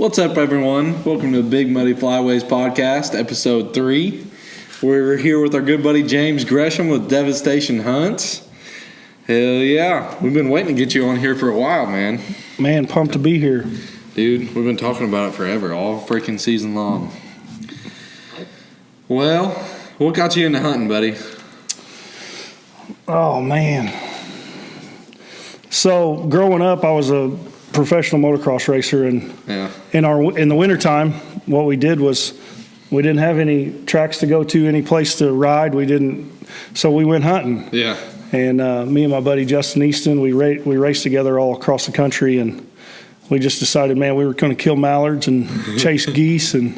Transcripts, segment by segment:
What's up, everyone? Welcome to the Big Muddy Flyways podcast, episode 3. We're here with our good buddy James Gresham with Devastation Hunts. Hell yeah. We've been waiting to get you on here for a while, man. Man, pumped to be here. Dude, we've been talking about it forever, all freaking season long. Well, what got you into hunting, buddy? Oh, man. So, growing up, I was a professional motocross racer, and in the wintertime, what we did was we didn't have any tracks to go to, any place to ride. So we went hunting. Yeah. And me and my buddy Justin Easton, we raced together all across the country, and we just decided, man, we were going to kill mallards and chase geese and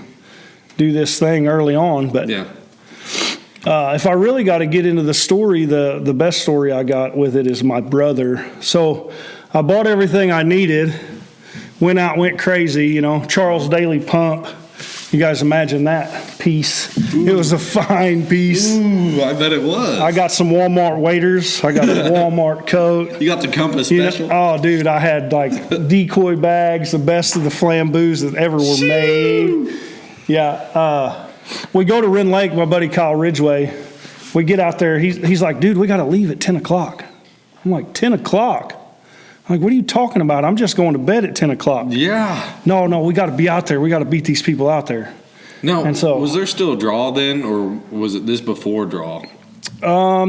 do this thing early on. But if I really got to get into the story, the best story I got with it is my brother. So I bought everything I needed, went crazy, Charles Daly pump. You guys imagine that piece. Ooh. It was a fine piece. Ooh, I bet it was. I got some Walmart waders. I got a Walmart coat. You got the Compass special? Oh, dude, I had like decoy bags, the best of the flamboos that ever were made. Yeah. We go to Wren Lake, my buddy Kyle Ridgway. We get out there. He's like, dude, we got to leave at 10 o'clock. I'm like, 10 o'clock? I'm like, what are you talking about? I'm just going to bed at 10 o'clock. Yeah. No, we got to be out there. We got to beat these people out there. No, and so, was there still a draw then, or was it this before draw?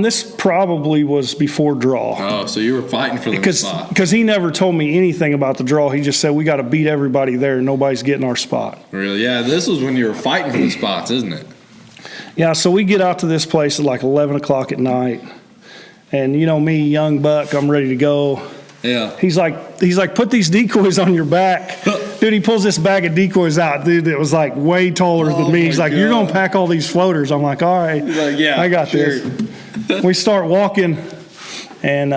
This probably was before draw. Oh, so you were fighting for the spot. Because he never told me anything about the draw. He just said, we got to beat everybody there. Nobody's getting our spot. Really? Yeah, this was when you were fighting for the spots, isn't it? Yeah, so we get out to this place at like 11 o'clock at night. And you know me, young buck, I'm ready to go. Yeah. He's like, put these decoys on your back. Dude, he pulls this bag of decoys out, dude, that was like way taller than me. He's like, God. You're going to pack all these floaters. I'm like, all right. He's like, yeah, I got this. We start walking, and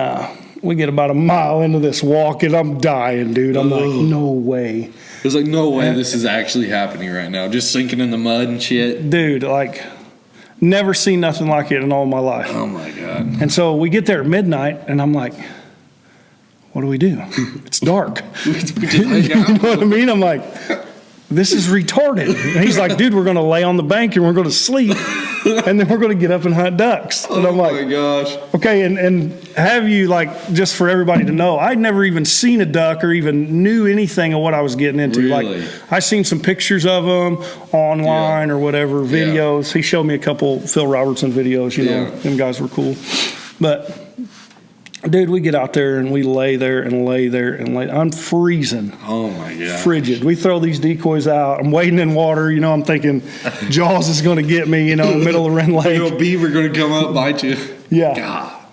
we get about a mile into this walk, and I'm dying, dude. I'm like, no way. It was like, no way this is actually happening right now. Just sinking in the mud and shit. Dude, like, never seen nothing like it in all my life. Oh, my God. And so we get there at midnight, and I'm like, what do we do? It's dark. You know what I mean? I'm like, this is retarded. And he's like, dude, we're going to lay on the bank and we're going to sleep, and then we're going to get up and hunt ducks. And I'm like, oh my gosh. Okay, and have you, like, just for everybody to know, I'd never even seen a duck or even knew anything of what I was getting into. Really? Like, I seen some pictures of them online or whatever, videos. He showed me a couple Phil Robertson videos, them guys were cool. But dude, we get out there and we lay there. I'm freezing. Oh, my God. Frigid. We throw these decoys out. I'm wading in water. I'm thinking Jaws is going to get me, in the middle of Wren Lake. A beaver going to come up, bite you. Yeah. God.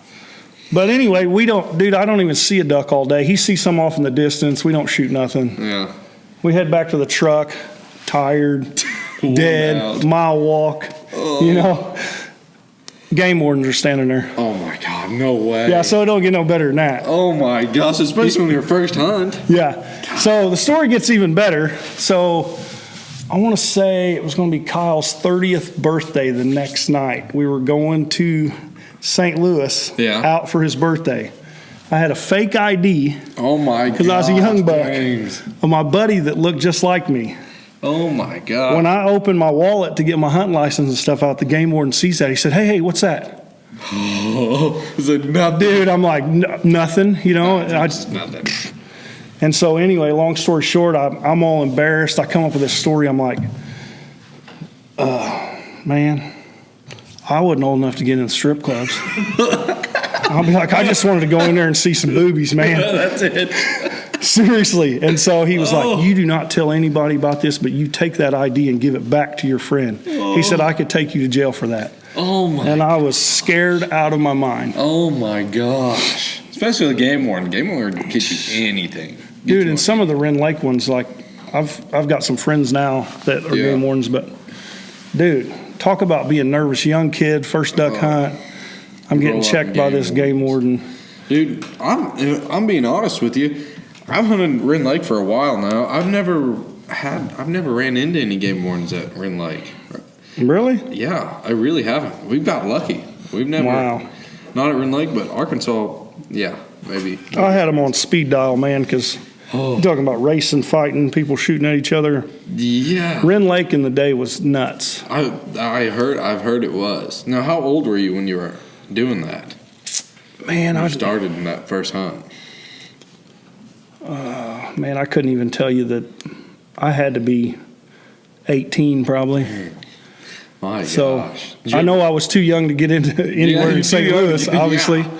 But anyway, I don't even see a duck all day. He sees some off in the distance. We don't shoot nothing. Yeah. We head back to the truck, tired, dead, mile walk, Game wardens are standing there. Oh, my God. No way. Yeah, so it don't get no better than that. Oh, my gosh. Especially on your first hunt. Yeah. So the story gets even better. So I want to say it was going to be Kyle's 30th birthday the next night. We were going to St. Louis out for his birthday. I had a fake ID. Oh, my God. Because I was a young buck. Of my buddy that looked just like me. Oh, my God. When I opened my wallet to get my hunting license and stuff out, the game warden sees that. He said, hey, what's that? Oh, is it nothing? Dude, I'm like, nothing, Nothing. And so anyway, long story short, I'm all embarrassed. I come up with this story. I'm like, man, I wasn't old enough to get in strip clubs. I'll be like, I just wanted to go in there and see some boobies, man. That's it. Seriously. And so he was like, you do not tell anybody about this, but you take that ID and give it back to your friend. He said, I could take you to jail for that. Oh, my. And I was scared out of my mind. Oh, my gosh. Especially the game warden. Game warden can get you anything. Dude, and some of the Wren Lake ones, like, I've got some friends now that are game wardens, but, dude, talk about being nervous. Young kid, first duck hunt. I'm getting checked by this game warden. Dude, I'm being honest with you. I've hunted Wren Lake for a while now. I've never ran into any game wardens at Wren Lake. Really? Yeah, I really haven't. We've got lucky. We've never. Wow. Not at Wren Lake, but Arkansas. Yeah, maybe. I had them on speed dial, man, because Oh. I'm talking about racing, fighting, people shooting at each other. Yeah. Wren Lake in the day was nuts. I've heard it was. Now, how old were you when you were doing that? Man, I started in that first hunt. Man, I couldn't even tell you that. I had to be 18 probably. My So gosh. I know I was too young to get into anywhere in St. Louis, obviously. Yeah.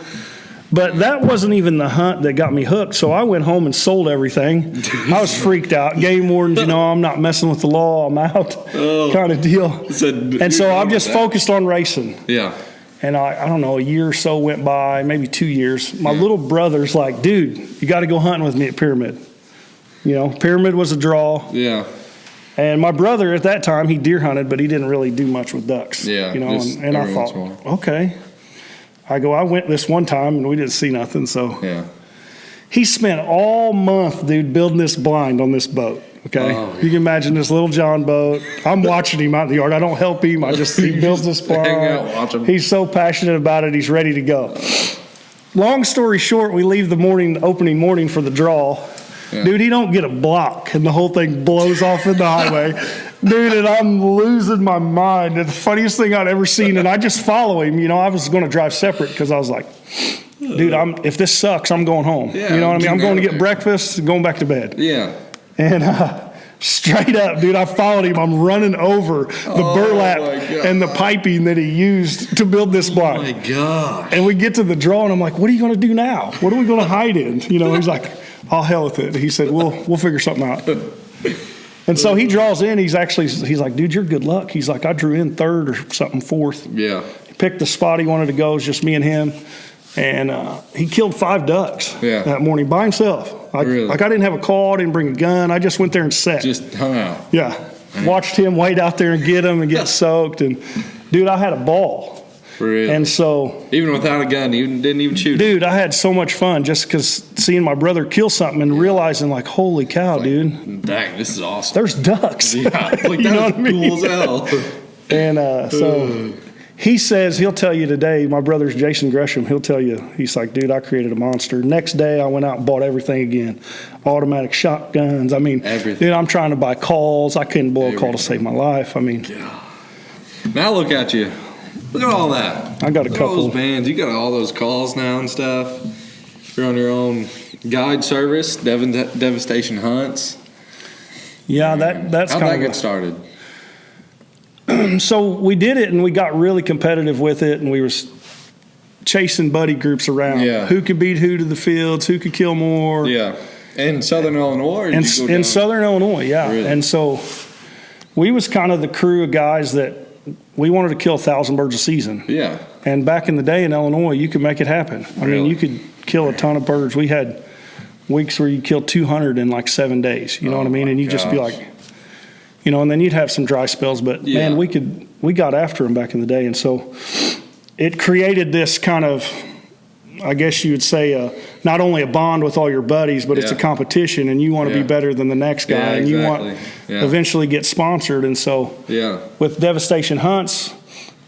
But that wasn't even the hunt that got me hooked. So I went home and sold everything. I was freaked out. Game wardens, I'm not messing with the law. I'm out kind of deal. And so I'm just focused on racing. Yeah. And I don't know, a year or so went by, maybe 2 years. My little brother's like, dude, you got to go hunting with me at Pyramid. Pyramid was a draw. Yeah. And my brother at that time, he deer hunted, but he didn't really do much with ducks. Yeah. And I thought, okay. I went this one time and we didn't see nothing. So yeah. He spent all month, dude, building this blind on this boat. Okay. Oh, yeah. You can imagine this little John boat. I'm watching him out in the yard. I don't help him. He builds this blind. Hang out, watch him. He's so passionate about it. He's ready to go. Long story short, we leave the opening morning for the draw. Yeah. Dude, he don't get a block, and the whole thing blows off in the highway. Dude, and I'm losing my mind. It's the funniest thing I'd ever seen, and I just follow him. I was going to drive separate because I was like, dude, if this sucks, I'm going home. Yeah, you know what I mean? I'm going to get breakfast and going back to bed. Yeah. And straight up, dude, I followed him. I'm running over the burlap and the piping that he used to build this blind. Oh, my God. And we get to the draw, and I'm like, what are you going to do now? What are we going to hide in? He's like, I'll hell with it. He said, we'll figure something out. And so he draws in. He's like, dude, you're good luck. He's like, I drew in third or something, fourth. Yeah. He picked the spot he wanted to go. It was just me and him. And he killed 5 ducks that morning by himself. Really? Like I didn't have a call, I didn't bring a gun. I just went there and sat. Just hung out. Yeah. Watched him wait out there and get them and get soaked. And, dude, I had a ball. Really? And so. Even without a gun, you didn't even shoot. Dude, I had so much fun just because seeing my brother kill something and realizing, like, holy cow, dude. Dang, this is awesome. There's ducks. Yeah. Like, that was cool as hell. And so. He says, he'll tell you today, my brother's Jason Gresham, he'll tell you, he's like, dude, I created a monster. Next day, I went out and bought everything again. Automatic shotguns. I mean, everything. Dude, I'm trying to buy calls. I couldn't blow a call to save my life. I mean. Yeah. Now look at you. Look at all that. I got a couple. All those bands. You got all those calls now and stuff. You're on your own guide service, Devastation Hunts. Yeah, that's How'd kind that of get started? So we did it, and we got really competitive with it, and we were chasing buddy groups around. Yeah. Who could beat who to the fields, who could kill more. Yeah. In Southern Illinois? In Southern Illinois, yeah. Really? And so we was kind of the crew of guys that we wanted to kill 1,000 birds a season. Yeah. And back in the day in Illinois, you could make it happen. I mean, you could kill a ton of birds. We had weeks where you killed 200 in like 7 days. You know what I mean? And you just be like, and then you'd have some dry spells, but man, we got after them back in the day. And so it created this kind of, I guess you would say, not only a bond with all your buddies, but it's a competition, and you want to be better than the next guy, and you want eventually get sponsored. And so with Devastation Hunts,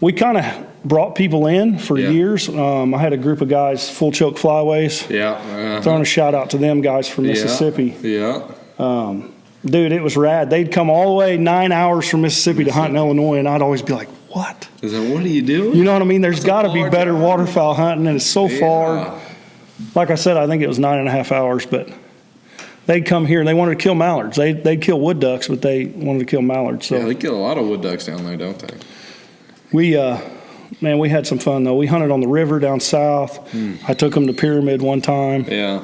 we kind of brought people in for years. I had a group of guys, Full Choke Flyways. Yeah. Throwing a shout out to them guys from Mississippi. Dude, it was rad. They'd come all the way 9 hours from Mississippi to hunt in Illinois, and I'd always be like, what? What are you doing? You know what I mean? There's got to be better waterfowl hunting, and it's so far. Like I said, I think it was 9.5 hours, but they'd come here, and they wanted to kill mallards. They'd kill wood ducks, but they wanted to kill mallards. So. Yeah, they kill a lot of wood ducks down there, don't they? We had some fun, though. We hunted on the river down south. I took them to Pyramid one time. Yeah.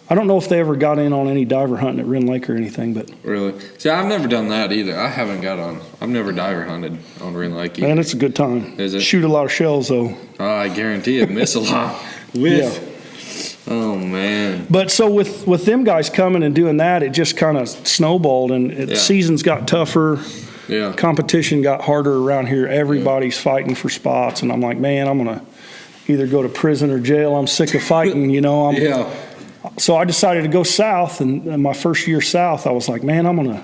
I don't know if they ever got in on any diver hunting at Wren Lake or anything, but. Really? See, I've never done that either. I've never diver hunted on Wren Lake either. Man, it's a good time. Is it? Shoot a lot of shells, though. I guarantee it. Miss a lot. Oh, man. But so with them guys coming and doing that, it just kind of snowballed, and the seasons got tougher. Yeah. Competition got harder around here. Everybody's fighting for spots, and I'm like, man, I'm going to either go to prison or jail. I'm sick of fighting, So I decided to go south, and my first year south, I was like, man, I'm going to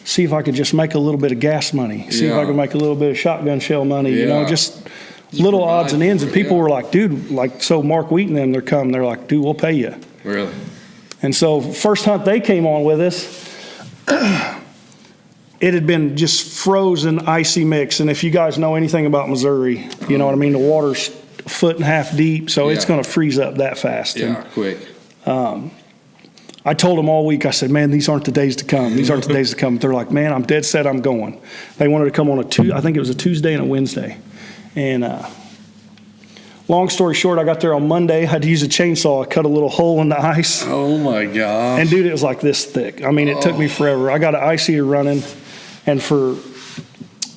see if I could just make a little bit of gas money, see if I could make a little bit of shotgun shell money, just little odds and ends. And people were like, dude, so Mark Wheaton and they're like, dude, we'll pay you. Really? And so first hunt they came on with us, it had been just frozen, icy mix. And if you guys know anything about Missouri, you know what I mean? The water's 1.5 feet deep, so it's going to freeze up that fast. Yeah, and, quick. I told them all week, I said, man, these aren't the days to come. These aren't the days to come. They're like, man, I'm dead set I'm going. They wanted to come on I think it was a Tuesday and a Wednesday. And long story short, I got there on Monday. I had to use a chainsaw. I cut a little hole in the ice. Oh, my gosh. And, dude, it was like this thick. I mean, it took me forever. I got an ice heater running. And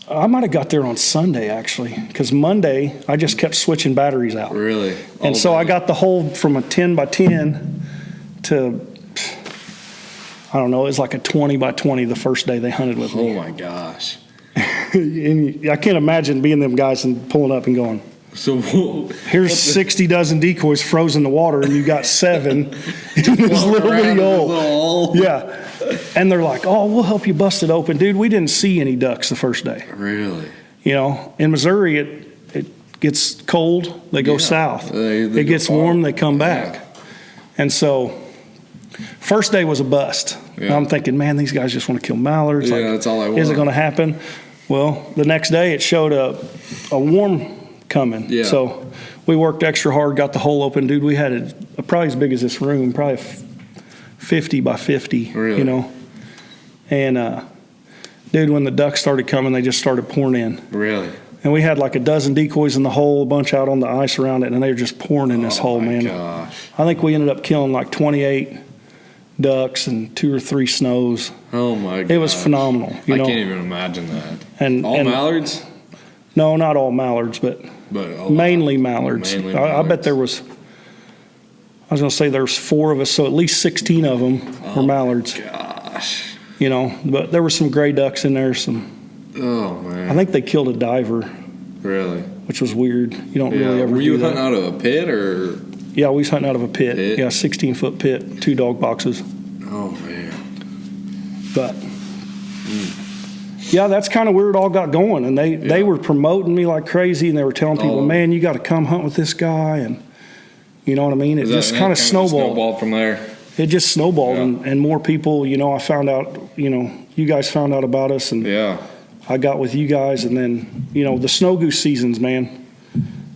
I might have got there on Sunday, actually, because Monday I just kept switching batteries out. Really? And so I got the hole from a 10 by 10 to, I don't know, it was like a 20 by 20 the first day they hunted with me. Oh, my gosh. And I can't imagine being them guys and pulling up and going, so here's 60 dozen decoys frozen in the water, and you got 7 in this little bitty hole. Yeah. And they're like, oh, we'll help you bust it open. Dude, we didn't see any ducks the first day. Really? You know, in Missouri, it gets cold, they go south. It gets warm, they come back. Yeah. And so first day was a bust. Yeah. I'm thinking, man, these guys just want to kill mallards. Yeah, that's all I want. Is it going to happen? Well, the next day it showed a warm coming. Yeah. So we worked extra hard, got the hole open. Dude, we had it probably as big as this room, probably 50 by 50, really? You know. And, dude, when the ducks started coming, they just started pouring in. Really? And we had like a dozen decoys in the hole, a bunch out on the ice around it, and they were just pouring in this hole, man. Gosh. I think we ended up killing like 28 ducks and 2 or 3 snows. Oh, my God. It was phenomenal. I can't even imagine that. And mallards? No, not all mallards, but mainly mallards. I bet there was, I was going to say there's 4 of us, so at least 16 of them were mallards. Gosh. You know, but there were some gray ducks in there, Oh, man. I think they killed a diver. Really? Which was weird. You don't really ever Were you do that. hunting out of a pit or? Yeah, we was hunting out of a pit. Yeah, 16-foot pit, 2 dog boxes. Oh, man. But, yeah, that's kind of where it all got going. And they were promoting me like crazy, and they were telling people, man, you got to come hunt with this guy. And you know what I mean? It just kind of snowballed from there. It just snowballed, and more people, you know, I found out, you know, you guys found out about us, and I got with you guys, and then, you know, the snow goose seasons, man,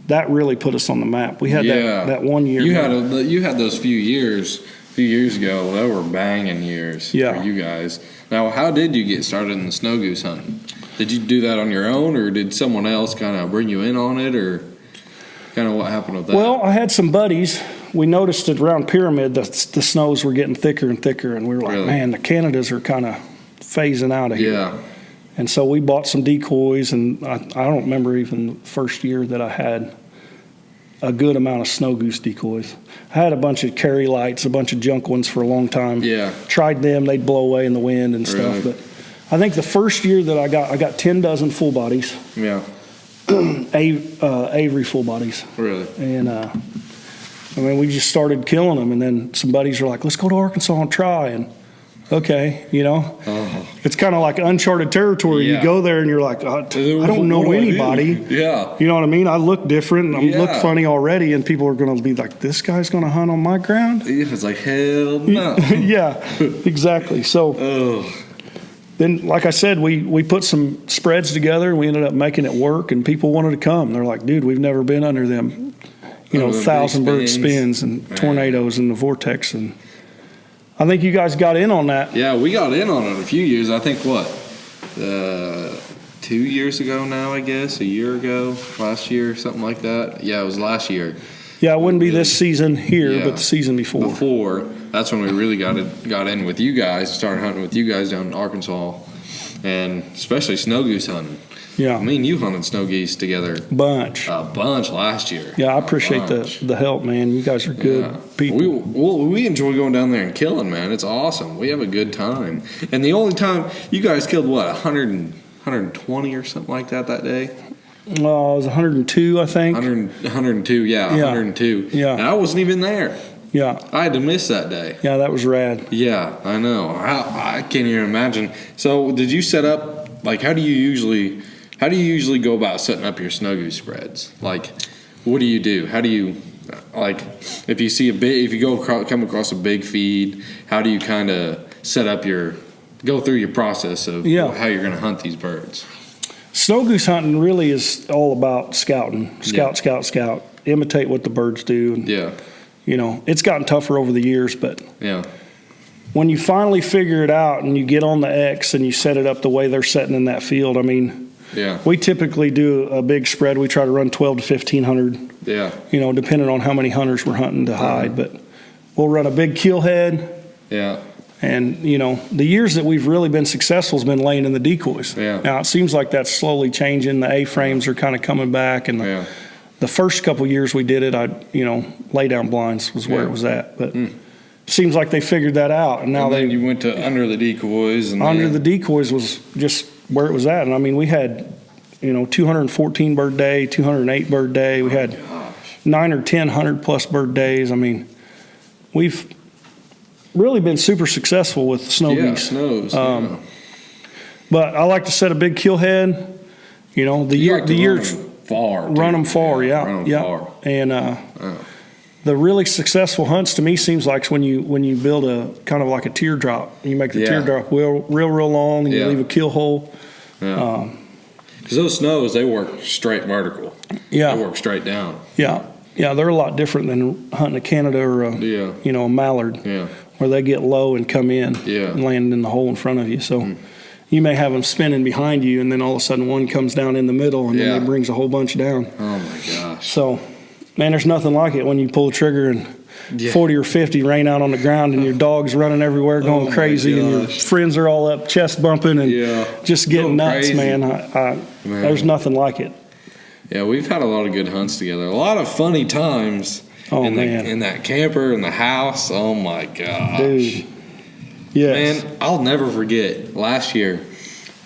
that really put us on the map. We had that 1 year. You had those few years ago. That were banging years for you guys. Now, how did you get started in the snow goose hunting? Did you do that on your own, or did someone else kind of bring you in on it, or kind of what happened with that? Well, I had some buddies. We noticed that around Pyramid, the snows were getting thicker and thicker, and we were like, man, the Canadas are kind of phasing out of here. Yeah. And so we bought some decoys, and I don't remember even the first year that I had a good amount of snow goose decoys. I had a bunch of carry lights, a bunch of junk ones for a long time. Yeah. Tried them, they'd blow away in the wind and stuff. But I think the first year that I got 10 dozen full bodies. Yeah. Avery full bodies. Really? And I mean, we just started killing them, and then some buddies were like, let's go to Arkansas and try. And okay, you know, it's kind of like uncharted territory. You go there and you're like, I don't know anybody. Yeah. You know what I mean? I look different, and I look funny already, and people are going to be like, this guy's going to hunt on my ground? It's like, hell no. Yeah, exactly. So then, like I said, we put some spreads together, and we ended up making it work, and people wanted to come. They're like, dude, we've never been under them, 1,000 bird spins and tornadoes and the vortex. And I think you guys got in on that. Yeah, we got in on it a few years. I think, 2 years ago now, I guess, a year ago, last year, something like that. Yeah, it was last year. Yeah, it wouldn't be this season here, but the season before. That's when we really got in with you guys, started hunting with you guys down in Arkansas, and especially snow goose hunting. Yeah. Me and you hunted snow geese together. A bunch last year. Yeah, I appreciate the help, man. You guys are good people. We enjoy going down there and killing, man. It's awesome. We have a good time. And the only time you guys killed, 120 or something like that day? It was 102, I think. 102, yeah, 102. Yeah. And I wasn't even there. Yeah. I had to miss that day. Yeah, that was rad. Yeah, I know. I can't even imagine. So did you set up, like, how do you usually go about setting up your snow goose spreads? Like, what do you do? How do you like if you come across a big feed, how do you kind of go through your process of how you're going to hunt these birds? Snow goose hunting really is all about scouting. Scout. Imitate what the birds do. And, it's gotten tougher over the years, but when you finally figure it out and you get on the X and you set it up the way they're setting in that field, I mean, we typically do a big spread. We try to run 12 to 1,500. Depending on how many hunters we're hunting to hide, but we'll run a big kill head. And, the years that we've really been successful has been laying in the decoys. Now, it seems like that's slowly changing. The A-frames are kind of coming back. And the first couple years we did it, lay down blinds was where it was at. But it seems like they figured that out. And now then you went to under the decoys. And under the decoys was just where it was at. And, I mean, we had, 214 bird day, 208 bird day. We had 9 or 10 100-plus bird days. I mean, we've really been super successful with snow geese. Snows. But I like to set a big kill head. The years far. Run them far, Run them far. And the really successful hunts to me seems like when you build a kind of like a teardrop. You make the teardrop real long, and you leave a kill hole. Because those snows, they work straight vertical. They work straight down. Yeah, they're a lot different than hunting a Canada or a mallard. Where they get low and come in and land in the hole in front of you. So you may have them spinning behind you, and then all of a sudden one comes down in the middle, and then it brings a whole bunch down. Oh, my gosh. So, man, there's nothing like it when you pull the trigger and 40 or 50 rain out on the ground, and your dog's running everywhere going crazy, and your friends are all up chest bumping and just getting nuts, man. There's nothing like it. Yeah, we've had a lot of good hunts together. A lot of funny times. In that camper, in the house. Oh, my gosh. Dude. Yes. Man, I'll never forget. Last year,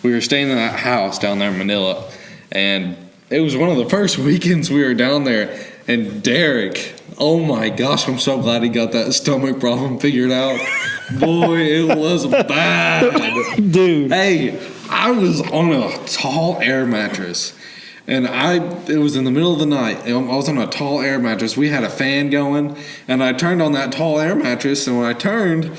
we were staying in that house down there in Manila, and it was one of the first weekends we were down there, and Derek, oh, my gosh, I'm so glad he got that stomach problem figured out. Boy, it was bad. Dude. Hey, I was on a tall air mattress. And it was in the middle of the night. I was on a tall air mattress. We had a fan going, and I turned on that tall air mattress, and when I turned,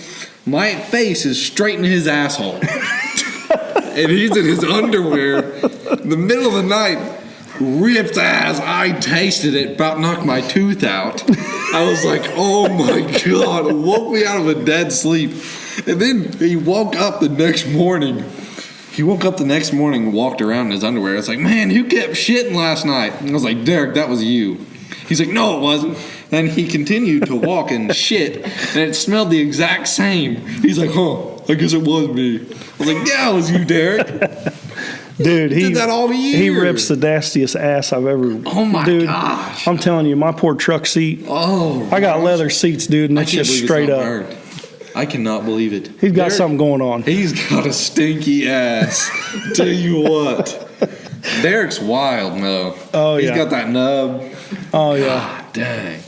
my face is straight in his asshole. And he's in his underwear in the middle of the night, ripped ass. I tasted it, about knocked my tooth out. I was like, oh my God, it woke me out of a dead sleep. And then he woke up the next morning. And walked around in his underwear. It's like, man, who kept shitting last night? And I was like, Derek, that was you. He's like, no, it wasn't. And he continued to walk and shit, and it smelled the exact same. He's like, I guess it was me. I was like, yeah, it was you, Derek. Dude, he did that all year. He rips the nastiest ass I've ever. Oh my gosh! I'm telling you, my poor truck seat. Oh, I got leather seats, dude, and it's just straight up. Hurt. I cannot believe it. He's got something going on. He's got a stinky ass. Tell you what. Derek's wild, though. Oh, He's got that nub. Oh, yeah. God, dang.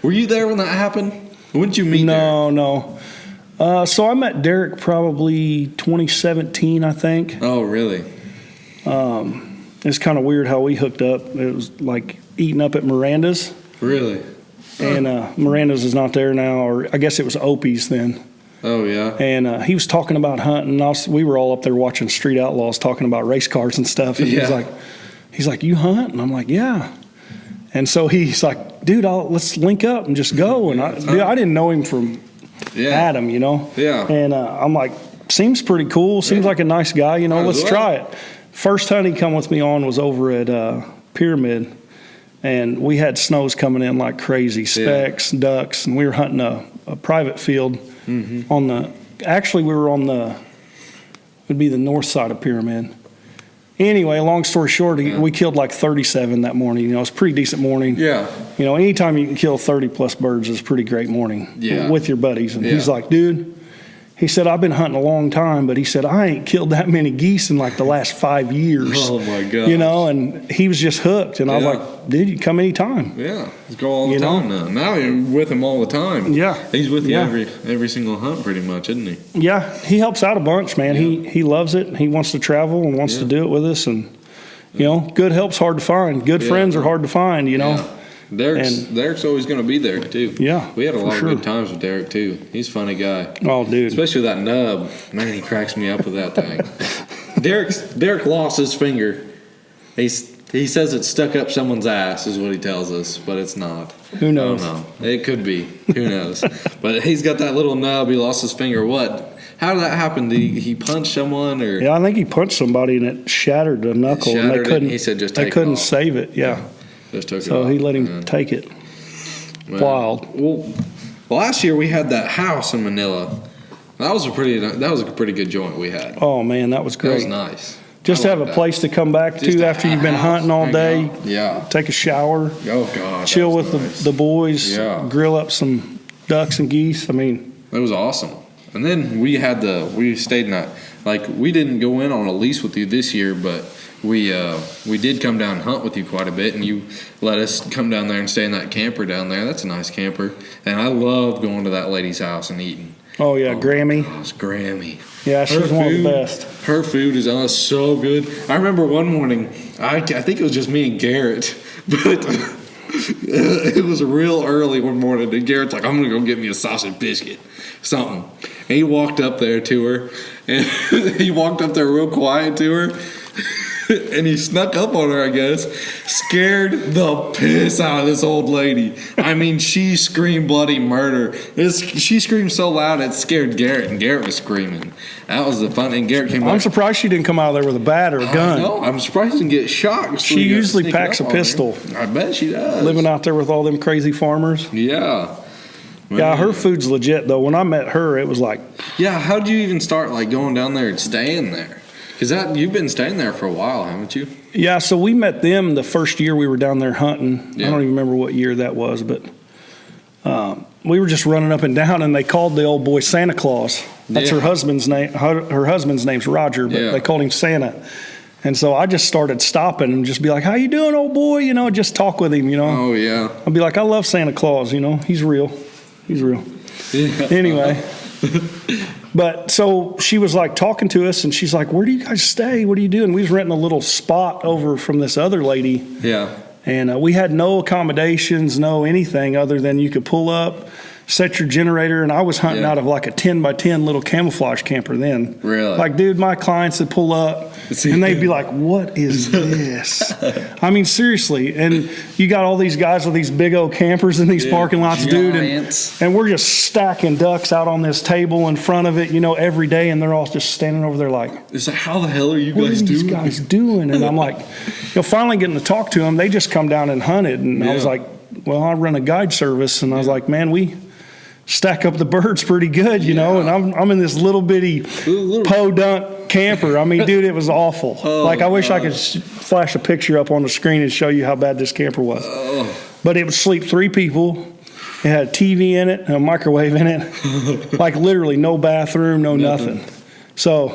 Were you there when that happened? When did you meet Derek? No. So I met Derek probably 2017, I think. Oh, really? It's kind of weird how we hooked up. It was like eating up at Miranda's. Really? And Miranda's is not there now, or I guess it was Opie's then. Oh, yeah. And he was talking about hunting. We were all up there watching Street Outlaws talking about race cars and stuff. And he's like, you hunt? And I'm like, yeah. And so he's like, dude, let's link up and just go. And I didn't know him from Adam, Yeah. And I'm like, seems pretty cool. Seems like a nice guy, let's try it. First hunt he come with me on was over at Pyramid. And we had snows coming in like crazy, specks, ducks, and we were hunting a private field we were on would be the north side of Pyramid. Anyway, long story short, we killed like 37 that morning. It was a pretty decent morning. Yeah. Anytime you can kill 30 plus birds is a pretty great morning with your buddies. And he's like, dude, he said, I've been hunting a long time, but he said, I ain't killed that many geese in like the last 5 years. Oh, my God. And he was just hooked. And I was like, dude, you come anytime. Yeah. Let's go all the time now. Now you're with him all the time. Yeah. He's with you every single hunt pretty much, isn't he? Yeah. He helps out a bunch, man. Yeah. He loves it. He wants to travel and wants to do it with us. And, good help's hard to find. Good friends are hard to find, Derek's always going to be there too. Yeah, we had a lot sure. of good times with Derek too. He's a funny guy. Oh, dude, especially with that nub. Man, he cracks me up with that thing. Derek lost his finger. He says it's stuck up someone's ass, is what he tells us, but it's not. Who knows? I don't know. It could be. Who knows? But he's got that little nub. He lost his finger. What? How did that happen? Did he punch someone or? Yeah, I think he punched somebody and it shattered the knuckle, and they couldn't. He said just they take couldn't it off. save it. Yeah. Just took it So off. he let him take it. Man. Wild. Well, last year we had that house in Manila. That was a pretty good joint we had. Oh man, that was That great. was nice. Just to have a that. place to come back Just to a after you've been house, hunting all hang day. out. Yeah. Take a shower. Oh God. Chill that was with nice. the boys. Yeah. Grill up some ducks and geese. I mean, It was awesome. And then we stayed in that, like, we didn't go in on a lease with you this year, but we did come down and hunt with you quite a bit, and you let us come down there and stay in that camper down there. That's a nice camper. And I love going to that lady's house and eating. oh yeah, Grammy. Gosh, Grammy. Yeah, she's one of the best. Her food is so good. I remember one morning, I think it was just me and Garrett, but it was real early one morning, and Garrett's like, I'm going to go get me a sausage biscuit, something. And he walked up there to her, and he walked up there real quiet to her, and he snuck up on her, I guess, scared the piss out of this old lady. I mean, she screamed bloody murder. She screamed so loud it scared Garrett, and Garrett was screaming. That was the fun. And Garrett came back. I'm surprised she didn't come out of there with a bat or a gun. No, I'm surprised she didn't get shot. She usually packs a pistol. I bet she does. Living out there with all them crazy farmers. Yeah. Yeah, her food's legit though. When I met her, it was like, Yeah, how'd you even start like going down there and staying there? Because you've been staying there for a while, haven't you? yeah. So we met them the first year we were down there hunting. Yeah. I don't even remember what year that was, but we were just running up and down, and they called the old boy Santa Claus. That's Yeah. her husband's name. Her husband's name's Roger, but Yeah. they called him Santa. And so I just started stopping and just be like, "How you doing, old boy?" You know, just talk with him. You know, Oh, yeah. I'd be like, "I love Santa Claus." You know, he's real. He's real. Yeah. Anyway. But so she was like talking to us, and she's like, "Where do you guys stay? What do you do?" And we was renting a little spot over from this other lady, Yeah. and we had no accommodations, no anything other than you could pull up, set your generator, and I was hunting Yeah. out of like a 10 by 10 little camouflage camper then. Really? Like, dude, my clients would pull up, and they'd be like, "What is this?" I mean, seriously. And you got all these guys with these big old campers in these Yeah, parking lots, dude, giants. and we're just stacking ducks out on this table in front of it, you know, every day, and they're all just standing over there like, It's like, how the hell are you "What are guys these doing? guys doing?" And I'm like, finally getting to talk to them. They just come down and hunted, and I was Yeah. like, "Well, I run a guide service," and I was like, "Man, we stack up the birds pretty good, you know." And I'm in this little bitty Little- podunk camper. I mean, dude, it was awful. Oh, like, I wish I could flash a picture up on the screen and show you how bad this camper was. Oh. But it would sleep 3 people. It had a TV in it, and a microwave in it. Like, literally no bathroom, no nothing. So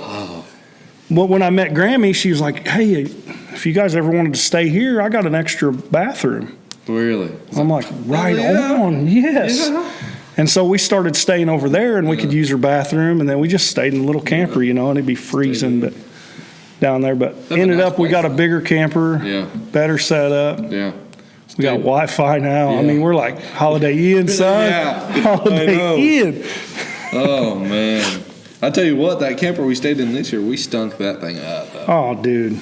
but when I met Grammy, she was like, "Hey, if you guys ever wanted to stay here, I got an extra bathroom." Really? I'm like, "Right yeah. on, yes." Yeah. And so we started staying over there, and we could use her bathroom, and then we just stayed in a little camper, you know, and it'd be freezing but down there. But That's a ended nice up, we place. got a bigger camper, Yeah. better setup. Yeah. We got Wi-Fi now. Yeah. I mean, we're like Holiday Inn, son. Yeah, I know. Holiday Inn. Oh, man. I tell you what, that camper we stayed in this year, we stunk that thing up. Oh, dude.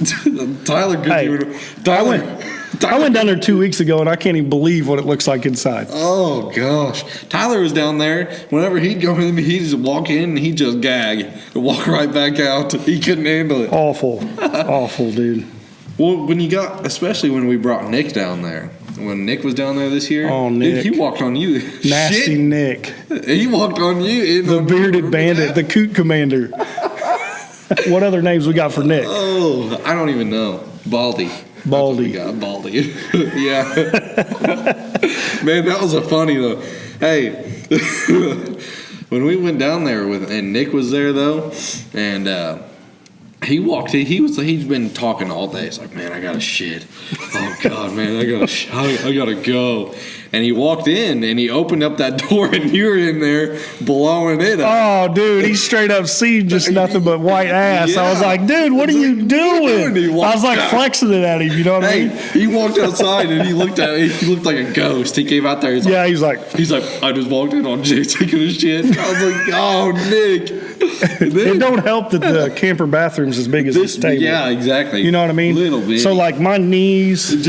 Tyler, good Hey, you. Tyler. I went down there 2 weeks ago, and I can't even believe what it looks like inside. Oh gosh, Tyler was down there. Whenever he'd go in, he'd just walk in and he'd just gag and walk right back out. He couldn't handle it. Awful. Awful, dude. Well, especially when we brought Nick down there. When Nick was down there this year, Oh, dude, Nick. he walked on you. Nasty Shit. Nick. He walked on you. The bearded bandit, the coot commander. What other names we got for Nick? Oh, I don't even know. Baldy. Baldy. That's what we got, Baldy. Yeah. Man, that was a funny though. Hey, when we went down there and Nick was there though, and He's been talking all day. He's like, man, I gotta shit. Oh God, man, I gotta go. And he walked in and he opened up that door and you were in there blowing it up. Oh, dude, he straight up seen just nothing but white ass. Yeah. I was like, dude, what are you doing? I was like flexing it at him, you know what I mean? He walked outside and he looked like a ghost. He came out there. He's like, I just walked in on Jay taking a shit. I was like, oh, Nick. It don't help that the camper bathroom's as big as this table. Yeah, exactly. You know what I mean? Little bit. So like my knees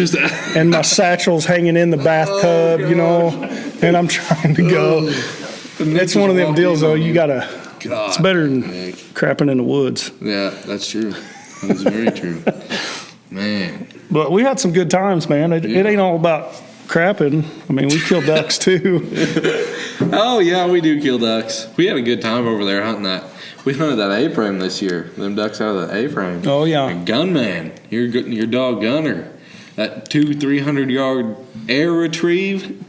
and my satchel's hanging in the bathtub, you know, and I'm trying to go. It's one of them deals though. You gotta. God, it's better than crapping in the woods. Yeah, that's true. That's very true. Man. But we had some good times, man. It ain't all about crapping. I mean, we kill ducks too. Oh yeah, we do kill ducks. We had a good time over there hunting that. We hunted that A-frame this year. Them ducks out of the A-frame. Oh yeah. And Gunman, your dog Gunner, that 200-300 yard air retrieve.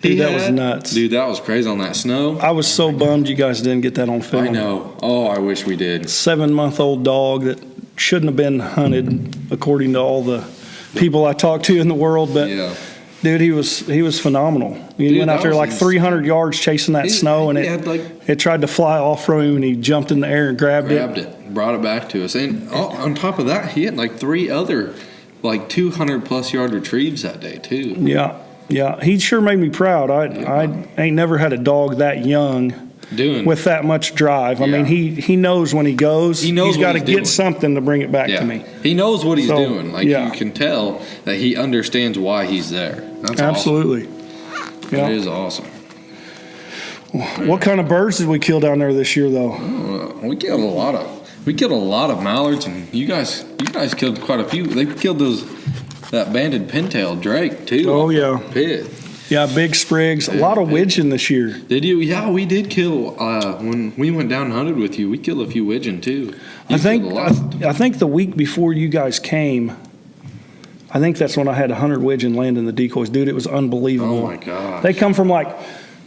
Dude, that was nuts. Dude, that was crazy on that snow. I was so bummed you guys didn't get that on film. I know. Oh, I wish we did. 7-month-old dog that shouldn't have been hunted, according to all the people I talked to in the world. But yeah. Dude, he was phenomenal. He went out there like 300 yards chasing that snow, and it tried to fly off from him, and he jumped in the air and grabbed it, brought it back to us. And on top of that, he had like 3 other like 200+ yard retrieves that day too. Yeah. He sure made me proud. I ain't never had a dog that young with that much drive. I mean, he knows when he goes. He's got to get something to bring it back to me. He knows what he's doing. Like you can tell that he understands why he's there. That's absolutely awesome. Yeah. It is awesome. What kind of birds did we kill down there this year, though? We killed a lot of mallards, and you guys killed quite a few. They killed that banded pintail drake too. Oh yeah, pit. Yeah, big sprigs. A lot of widgeon this year. Did you? Yeah, we did kill. When we went down and hunted with you, we killed a few widgeon too. I think the week before you guys came, I think that's when I had 100 widgeon land in the decoys. Dude, it was unbelievable. Oh my gosh. They come from like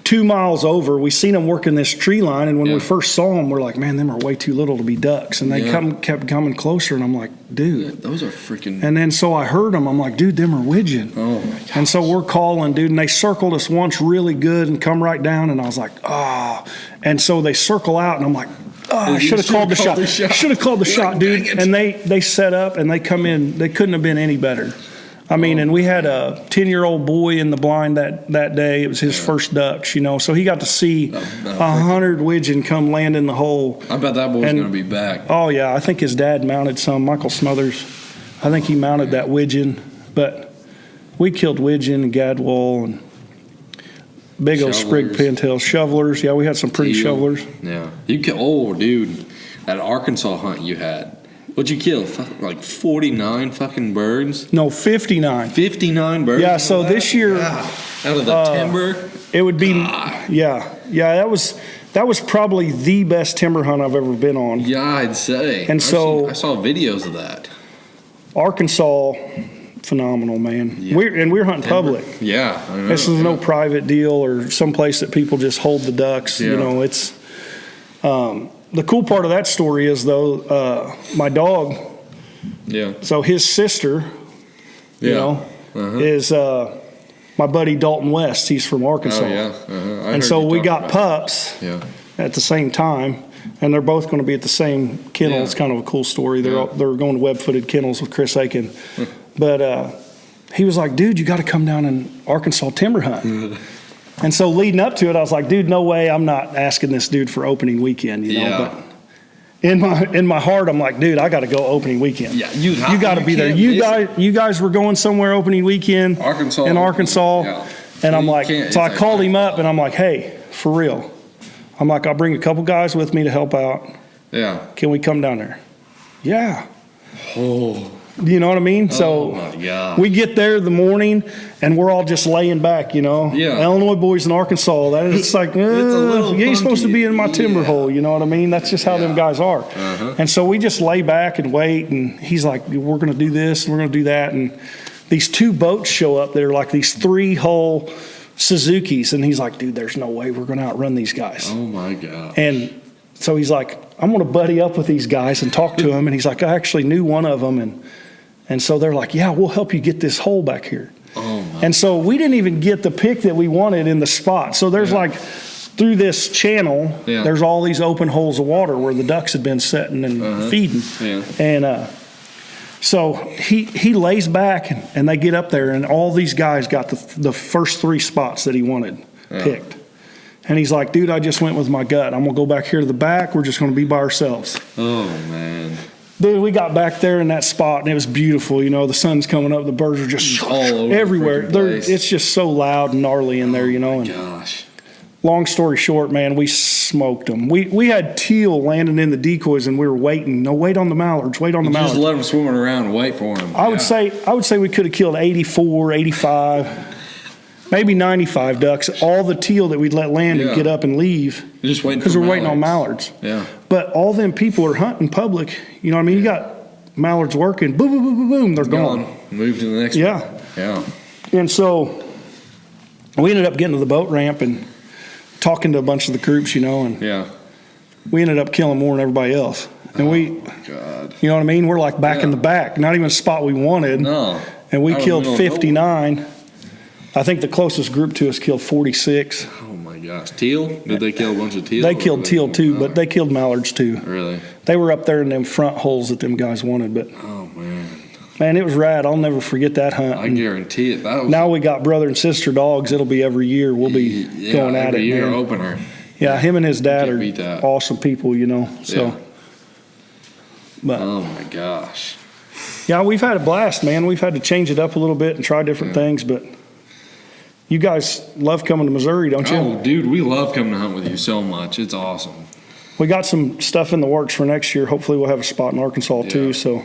2 miles over. We seen them working this tree line, and when we first saw them, we're like, man, them are way too little to be ducks. And they kept coming closer, and I'm like, dude. Those are freaking. And then so I heard them. I'm like, dude, them are widgeon. Oh my gosh. And so we're calling, dude, and they circled us once really good and come right down, and I was like, ah. Oh. And so they circle out, and I'm like, oh, I should have called the shot. Should have called the shot, dude. And they set up, and they come in. They couldn't have been any better. I mean, and we had a 10-year-old boy in the blind that day. It was his first ducks, you know. So he got to see 100 widgeon come land in the hole. I bet that boy's going to be back. Oh, yeah. I think his dad mounted some. Michael Smothers. I think he mounted that widgeon. But we killed widgeon and gadwall and big old sprig pintails. Shovelers. Yeah, we had some pretty shovelers. Yeah. Dude, that Arkansas hunt you had. What'd you kill? Like 49 fucking birds? No, 59. 59 birds? Yeah, so this year... Yeah. Out of the timber? It would be... Yeah, that was probably the best timber hunt I've ever been on. Yeah, I'd say. And I saw videos of that. Arkansas, phenomenal, man. Yeah. We're hunting public. Yeah. I know, this is no private deal or some place that people just hold the ducks. Yeah. You know, it's... the cool part of that story is, though, my dog, so his sister, you know, is my buddy Dalton West. He's from Arkansas. Oh, yeah. And so we got pups at the same time, and they're both going to be at the same kennel. It's kind of a cool story. They're going to web-footed kennels with Chris Aiken. But he was like, dude, you got to come down and Arkansas timber hunt. And so leading up to it, I was like, dude, no way I'm not asking this dude for opening weekend, you know. But in my heart, I'm like, dude, I got to go opening weekend. Yeah, you got to be there. You guys were going somewhere opening weekend in Arkansas. Yeah. And I'm like, so I called him up and I'm like, hey, for real. I'm like, I'll bring a couple guys with me to help out. Yeah. Can we come down there? Yeah. Oh. You know what I mean? So we get there the morning, and we're all just laying back, you know. Yeah. Illinois boys in Arkansas. It's like, you ain't supposed to be in my timber hole, you know what I mean? That's just how them guys are. And so we just lay back and wait, and he's like, we're going to do this, and we're going to do that. And these 2 boats show up that are like these 3-hull Suzukis, and he's like, dude, there's no way we're going to outrun these guys. Oh, my God. And so he's like, I'm going to buddy up with these guys and talk to them. And he's like, I actually knew one of them. And so they're like, yeah, we'll help you get this hole back here. Oh, my. And so we didn't even get the pick that we wanted in the spot. So there's like, through this channel, there's all these open holes of water where the ducks had been setting and feeding. Yeah. And so he lays back, and they get up there, and all these guys got the first 3 spots that he wanted picked. And he's like, dude, I just went with my gut. I'm going to go back here to the back. We're just going to be by ourselves. Oh, man. Dude, we got back there in that spot, and it was beautiful. You know, the sun's coming up. The birds are just all over everywhere. the place. It's just so loud and gnarly in there, you know. Oh, my gosh. Long story short, man, we smoked them. We had teal landing in the decoys, and we were waiting. No, wait on the mallards. Wait on the mallards. Just let them swimming around and wait for them. I would say we could have killed 84, 85, maybe 95 ducks. All the teal that we'd let land and get up and leave. You're just waiting because we're waiting on mallards. Yeah. But all them people are hunting public. You know what I mean? You got mallards working. Boom, boom, boom, boom, boom. They're gone. Move to the next one. Yeah. And so we ended up getting to the boat ramp and talking to a bunch of the groups, you know, and we ended up killing more than everybody else. And my God. You know what I mean? We're like back in the back, not even a spot we wanted. No. And we killed 59. I think the closest group to us killed 46. Oh my gosh. Teal? Did they kill a bunch of teal? They killed teal too, but they killed mallards too. Really? They were up there in them front holes that them guys wanted, but oh man. Man, it was rad. I'll never forget that hunt. I guarantee it. Now we got brother and sister dogs. It'll be every year. We'll be going at it. Every year man. opener. Yeah, him and his dad are awesome people, you know. So, but oh my gosh. Yeah, we've had a blast, man. We've had to change it up a little bit and try different things, but you guys love coming to Missouri, don't you? Oh, dude, we love coming to hunt with you so much. It's awesome. We got some stuff in the works for next year. Hopefully, we'll have a spot in Arkansas too. So.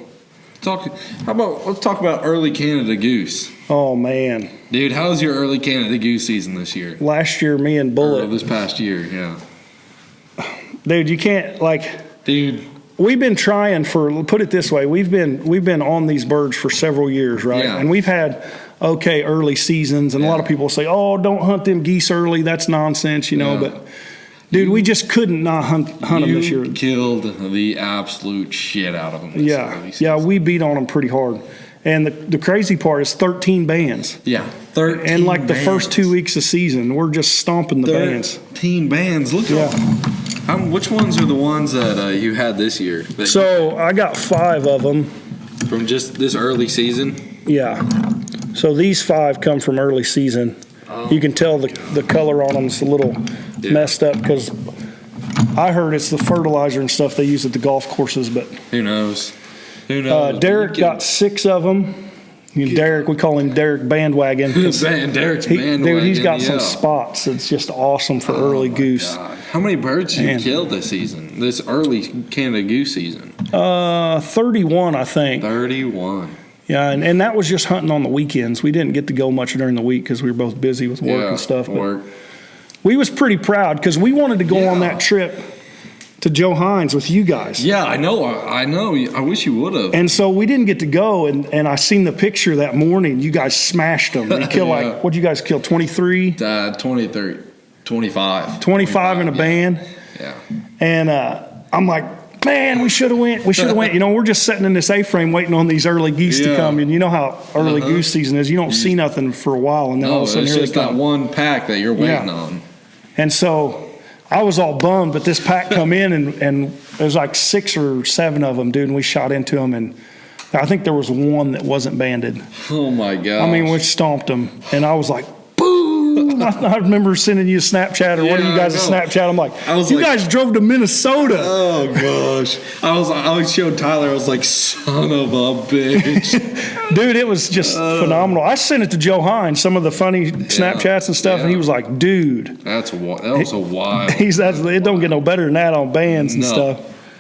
Let's talk about early Canada goose. Oh man, dude, how's your early Canada goose season this year? Last year, me and Bullet. Or this past year, yeah. Dude, you can't Dude, we've been trying for. Put it this way, we've been on these birds for several years, right? Yeah. And we've had early seasons, and a lot of people say, "Oh, don't hunt them geese early. That's nonsense," you know. But dude, we just couldn't not hunt them this year. You killed the absolute shit out of them. Yeah, we beat on them pretty hard. And the crazy part is 13 bands. Yeah, 13 And like bands. the first 2 weeks of season, we're just stomping the bands. 13 bands. Look at them. Which ones are the ones that you had this year? So I got 5 of them. From just this early season? Yeah. So these 5 come from early season. Oh. You can tell the color on them is a little messed up because I heard it's the fertilizer and stuff they use at the golf courses, but who knows? Who knows? Derek got 6 of them. Derek, we call him Derek Bandwagon. Derek's Bandwagon. Dude, he's got some spots. It's just awesome for early goose. God. How many birds did you kill this season? This early Canada goose season? 31, I think. 31. Yeah, and that was just hunting on the weekends. We didn't get to go much during the week because we were both busy with work and stuff. But we was pretty proud because we wanted to go on that trip to Joe Hines with you guys. Yeah, I know. I wish you would have. And so we didn't get to go, and I seen the picture that morning. You guys smashed them. You killed what'd you guys kill, 23? 23, 25. 25 in a band. Yeah. And I'm like, man, we should have went. You know, we're just sitting in this A-frame waiting on these early geese to come. And you know how early goose season is. You don't see nothing for a while, and then all of a sudden it's just that one pack that you're waiting on. And so I was all bummed, but this pack come in, and there was like 6 or 7 of them, dude, and we shot into them, and I think there was one that wasn't banded. Oh, my God. I mean, we stomped them, and I was like, boom! I remember sending you a Snapchat, or one of you guys a Snapchat. I'm like, you guys drove to Minnesota. Oh, gosh. I showed Tyler, I was like, son of a bitch. Dude, it was just phenomenal. I sent it to Joe Hines, some of the funny Snapchats and stuff, and he was like, dude. That was a wild. It don't get no better than that on bands and stuff.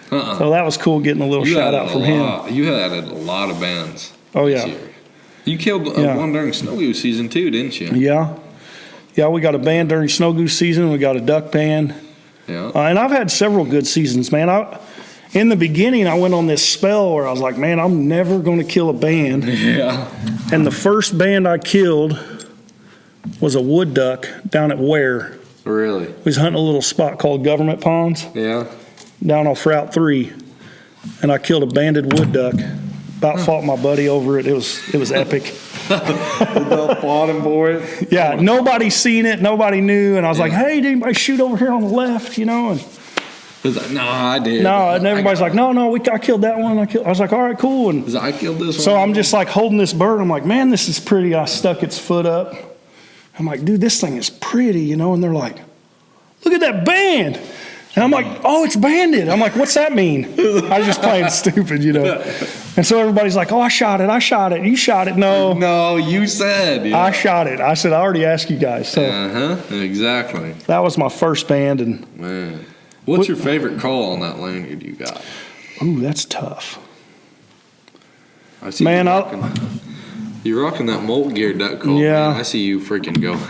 So that was cool getting a little shout out from him. You had a lot of bands. Oh, yeah. You killed one during snow goose season too, didn't you? Yeah. Yeah, we got a band during snow goose season. We got a duck band. Yeah. And I've had several good seasons, man. In the beginning, I went on this spell where I was like, man, I'm never going to kill a band. Yeah. And the first band I killed was a wood duck down at Ware. Really? We was hunting a little spot called Government Ponds. Yeah. down off Route 3, and I killed a banded wood duck. About fought my buddy over it. It was epic. Fought him for it. Yeah, nobody seen it. Nobody knew. And I was like, hey, did anybody shoot over here on the left, And He's like, no, I did. no, and everybody's like, no, I killed that one. I was like, all right, cool. And I killed this one. so I'm just like holding this bird. I'm like, man, this is pretty. I stuck its foot up. I'm like, dude, this thing is pretty, And they're like, look at that band. And I'm like, oh, it's banded. I'm like, what's that mean? I was just playing stupid, And so everybody's like, oh, I shot it. You shot it. No, you said. Yeah. I shot it. I said, I already asked you guys. So exactly. that was my first band. And man, what's your favorite call on that lanyard you got? Ooh, that's tough. I see man, you're rocking that molt gear duck call. Yeah. Man. I see you freaking going.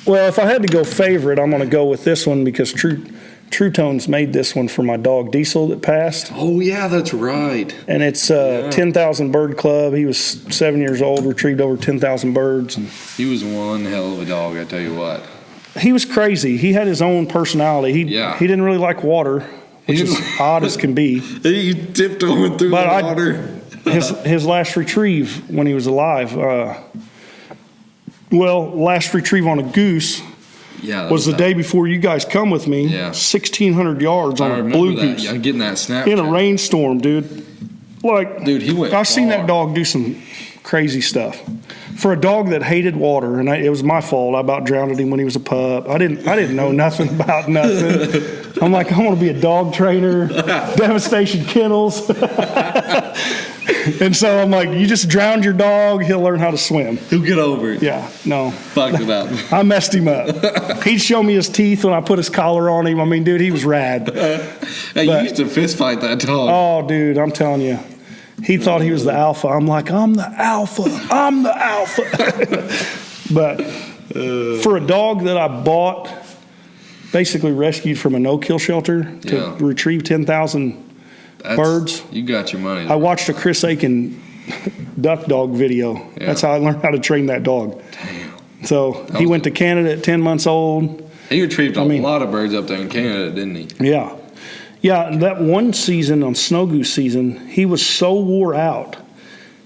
Well, if I had to go favorite, I'm going to go with this one because True Tones made this one for my dog Diesel that passed. Oh, yeah, that's right. And it's 10,000 Bird Club. He was 7 years old, retrieved over 10,000 birds. And he was one hell of a dog, I tell you what. He was crazy. He had his own personality. He didn't really like water, which is odd as can be. He tiptoeing through the water. His last retrieve when he was alive, last retrieve on a goose was the day before you guys come with me. Yeah. 1,600 yards on a blue goose. Yeah, I'm getting that Snapchat. In a rainstorm, dude. Dude, he went I've seen that dog do some crazy stuff. For a dog that hated water, and it was my fault. I about drowned him when he was a pup. I didn't know nothing about nothing. I'm like, I want to be a dog trainer, Devastation Kennels. And so I'm like, you just drowned your dog, he'll learn how to swim. He'll get over it. Yeah, no. Fucked it up. I messed him up. He'd show me his teeth when I put his collar on him. I mean, dude, he was rad. You used to fist fight that dog. Oh, dude, I'm telling you. He thought he was the alpha. I'm like, I'm the alpha. But for a dog that I bought, basically rescued from a no-kill shelter to retrieve 10,000 birds. You got your money. I watched a Chris Aiken duck dog video. Yeah. That's how I learned how to train that dog. Damn. So he went to Canada at 10 months old. He retrieved a lot of birds up there in Canada, didn't he? Yeah. Yeah, that one season on snow goose season, he was so wore out,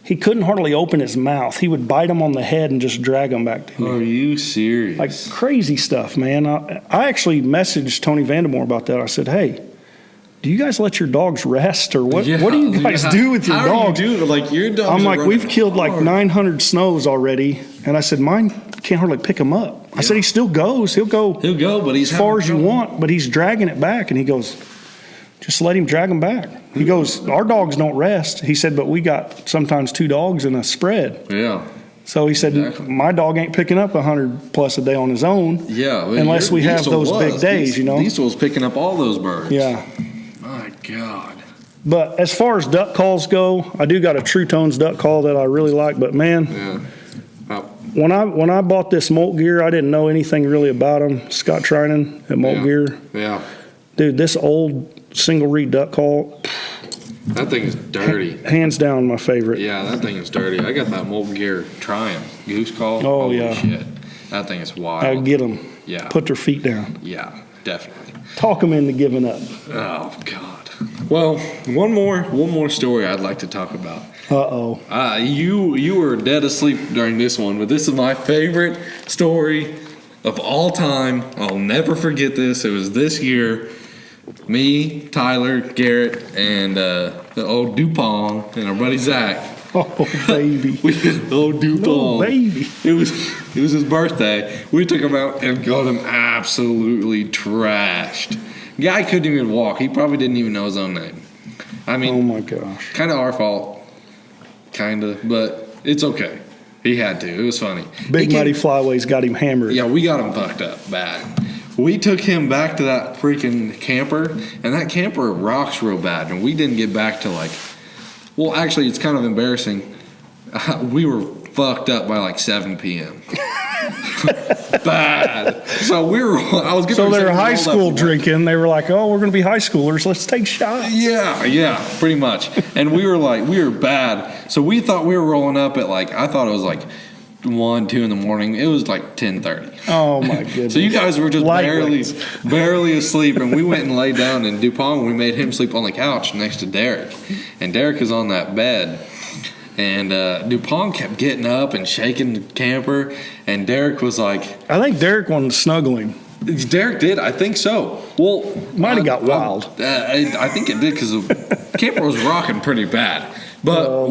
he couldn't hardly open his mouth. He would bite him on the head and just drag him back to me. Are you serious? Like crazy stuff, man. I actually messaged Tony Vandemore about that. I said, hey, do you guys let your dogs rest or what? Yeah, what do you guys do with your dogs? How do you do? Like your dogs. I'm like, we've killed like 900 snows already, and I said mine can't hardly pick him up. I said he still goes. He'll go, but he's as far as you want, but he's dragging it back, and he goes, just let him drag him back. He goes, our dogs don't rest. He said, but we got sometimes 2 dogs in a spread. Yeah. So he said, my dog ain't picking up 100 plus a day on his own. Yeah. Unless we have those big days, Diesel's picking up all those birds. Yeah. My God. But as far as duck calls go, I do got a True Tones duck call that I really like. But man, when I bought this molt gear, I didn't know anything really about them. Scott Trinan at Molt Gear. Yeah. Dude, this old single reed duck call. That thing is dirty. Hands down my favorite. Yeah, that thing is dirty. I got that Molt Gear Triumph goose call. Oh, holy shit. That thing is wild. I get them. Yeah. Put their feet down. Yeah, definitely. Talk them into giving up. Oh, God. Well, one more story I'd like to talk about. Uh-oh. You were dead asleep during this one, but this is my favorite story of all time. I'll never forget this. It was this year. Me, Tyler, Garrett, and the old Dupont and our buddy Zach. Oh, baby. Old Dupont. Oh, baby. It was his birthday. We took him out and got him absolutely trashed. Guy couldn't even walk. He probably didn't even know his own name. I mean, oh my gosh. Kind of our fault. Kind of, but it's okay. He had to. It was funny. Big Muddy Flyways got him hammered. Yeah, we got him fucked up bad. We took him back to that freaking camper, and that camper rocks real bad, and we didn't get back to well, actually, it's kind of embarrassing. We were fucked up by 7 p.m. Bad. So they were high school drinking. They were like, oh, we're going to be high schoolers. Let's take shots. Yeah, pretty much. And we were bad. So we thought we were rolling up at I thought it was 1, 2 in the morning. It was like 10:30. Oh my goodness! So you guys were just Lightweights. barely asleep, and we went and laid down. And DuPont, we made him sleep on the couch next to Derek, and Derek is on that bed. And DuPont kept getting up and shaking the camper, and Derek was like, I think Derek wanted to snuggle him. Derek did, I think so. Well, Might have got wild. I think it did because the camper was rocking pretty bad. But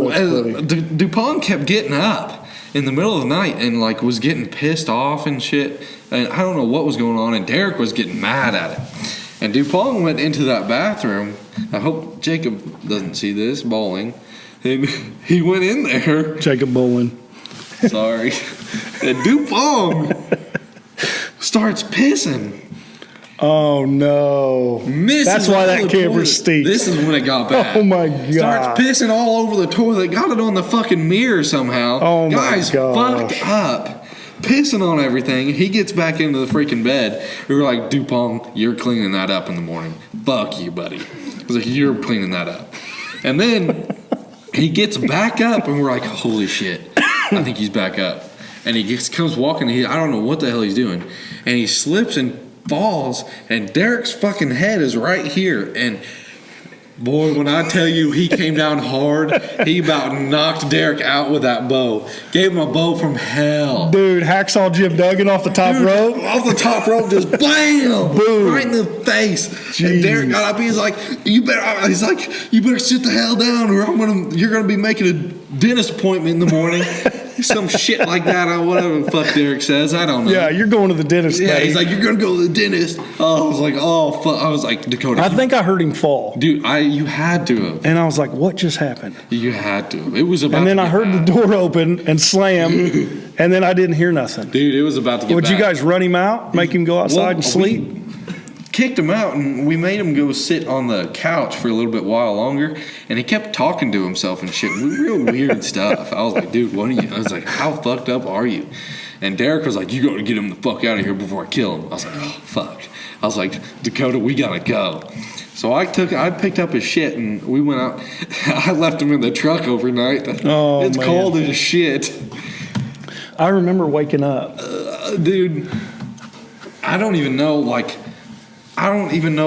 DuPont kept getting up in the middle of the night and like was getting pissed off and shit. And I don't know what was going on. And Derek was getting mad at it. And DuPont went into that bathroom. I hope Jacob doesn't see this bowling. And he went in there. Jacob Bolin. Sorry. And DuPont starts pissing. Oh no! That's why that camper stinks. This is when it got bad. Oh my god! Starts pissing all over the toilet. Got it on the fucking mirror somehow. Oh my Guys gosh. fucked up, pissing on everything. He gets back into the freaking bed. We were like, DuPont, you're cleaning that up in the morning. Fuck you, buddy. I was like, you're cleaning that up. And then he gets back up, and we're like, holy shit! I think he's back up. And he comes walking. I don't know what the hell he's doing, and he slips and falls, and Derek's fucking head is right here. And boy, when I tell you he came down hard, he about knocked Derek out with that bow. Gave him a bow from hell. Dude, hacksaw Jim Duggan off the top rope. Off the top rope, just bam, Boom, right in the face. Jeez. And Derek got up. He's like, you better sit the hell down, or you're gonna be making a dentist appointment in the morning. Some shit like that, or whatever the fuck Derek says. I don't know. Yeah, you're going to the dentist. Yeah, buddy. he's like, you're gonna go to the dentist. Oh, I was like, oh fuck. I was like, Dakota. I think I heard him fall. Dude, you had to have. And I was like, what just happened? You had to have. It was about. And then to I get heard bad. the door open and slam, and then I didn't hear nothing. Dude, it was about to get Would bad. you guys run him out, make him go outside and sleep? Kicked him out, and we made him go sit on the couch for a little bit while longer, and he kept talking to himself and shit, real weird stuff. I was like, dude, what are you? I was like, how fucked up are you? And Derek was like, you got to get him the fuck out of here before I kill him. I was like, oh fuck. I was like, Dakota, we gotta go. So I picked up his shit, and we went out. I left him in the truck overnight. Oh, it's man. cold as shit. I remember waking up. Dude, I don't even know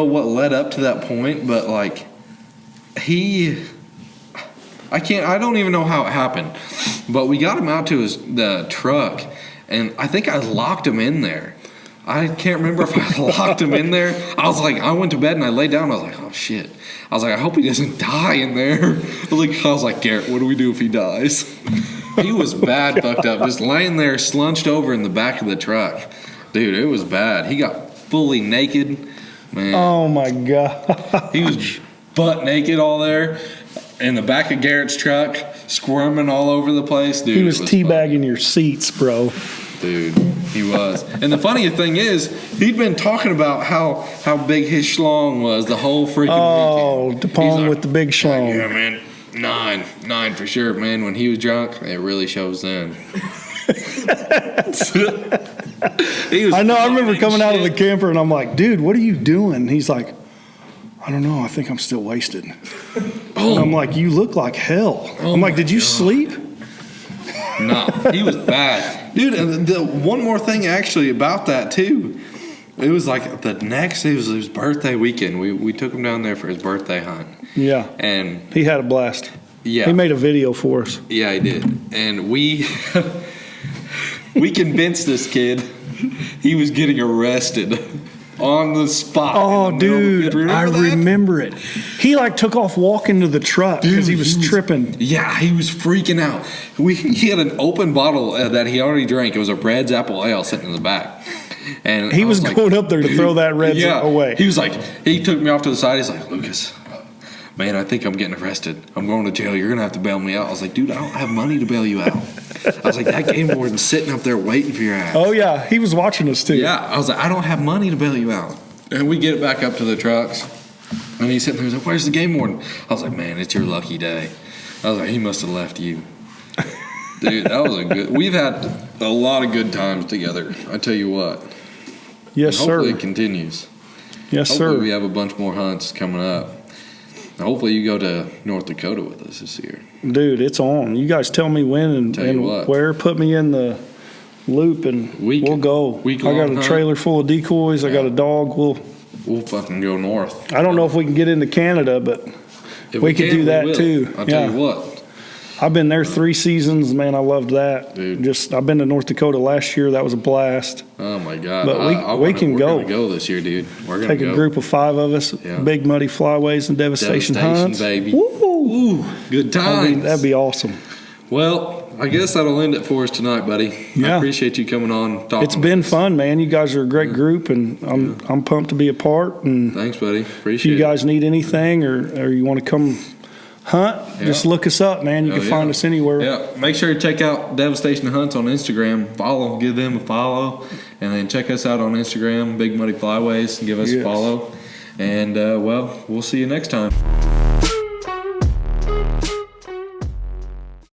what led up to that point, but like I don't even know how it happened, but we got him out to the truck, and I think I locked him in there. I can't remember if I locked him in there. I went to bed and I laid down. I was like, oh shit. I was like, I hope he doesn't die in there. I was like, Garrett, what do we do if he dies? He was bad fucked up, just laying there slunched over in the back of the truck. Dude, it was bad. He got fully naked. Man. Oh my god. He was butt naked all there in the back of Garrett's truck, squirming all over the place. Dude, He was teabagging your seats, bro. Dude, he was. And the funniest thing is, he'd been talking about how big his schlong was the whole freaking weekend. DuPont Like, with the big schlong. yeah, man, 9 for sure, man. When he was drunk, it really shows then. I know. I remember coming out of the camper and I'm like, dude, what are you doing? He's like, I don't know. I think I'm still wasted. And I'm like, you look like hell. I'm like, did you sleep? No, he was bad. Dude, and the one more thing actually about that too. It was like it was his birthday weekend. We took him down there for his birthday hunt. Yeah. And he had a blast. Yeah. He made a video for us. Yeah, he did. And we convinced this kid he was getting arrested on the spot. Oh, dude, I remember it. He took off walking to the truck because he was tripping. Yeah, he was freaking out. He had an open bottle that he already drank. It was a Red's Apple Ale sitting in the back. And he was going up there to throw that Red's away. He was like, he took me off to the side. He's like, Lucas, man, I think I'm getting arrested. I'm going to jail. You're going to have to bail me out. I was like, dude, I don't have money to bail you out. I was like, that game warden's sitting up there waiting for your ass. Oh, yeah. He was watching us, too. Yeah. I was like, I don't have money to bail you out. And we get it back up to the trucks. And he's sitting there. He's like, where's the game warden? I was like, man, it's your lucky day. I was like, he must have left you. Dude, that was we've had a lot of good times together. I tell you what. Yes, and hopefully sir. it continues. Yes, hopefully sir. we have a bunch more hunts coming up. Hopefully you go to North Dakota with us this year. Dude, it's on. You guys tell me when and where. Put me in the loop and we'll go. I got a trailer full of decoys. I got a dog. We'll fucking go north. I don't know if we can get into Canada, but we could do that too. I'll tell you what. I've been there 3 seasons, man. I loved that. Dude. I've been to North Dakota last year. That was a blast. Oh my God! But we can go. We're gonna go this year, dude. We're gonna take a group of 5 of us. Yeah. Big Muddy Flyways and Devastation hunts, baby. Woo! Ooh, good times. That'd be awesome. Well, I guess that'll end it for us tonight, buddy. Yeah. I appreciate you coming on. It's been fun, man. You guys are a great group, and I'm pumped to be a part. And thanks, buddy. Appreciate it. If you guys need anything or you want to come hunt, just look us up, man. You can find us anywhere. Yeah. Make sure to check out Devastation Hunts on Instagram. Give them a follow, and then check us out on Instagram, Big Muddy Flyways, and give us a follow. And, we'll see you next time.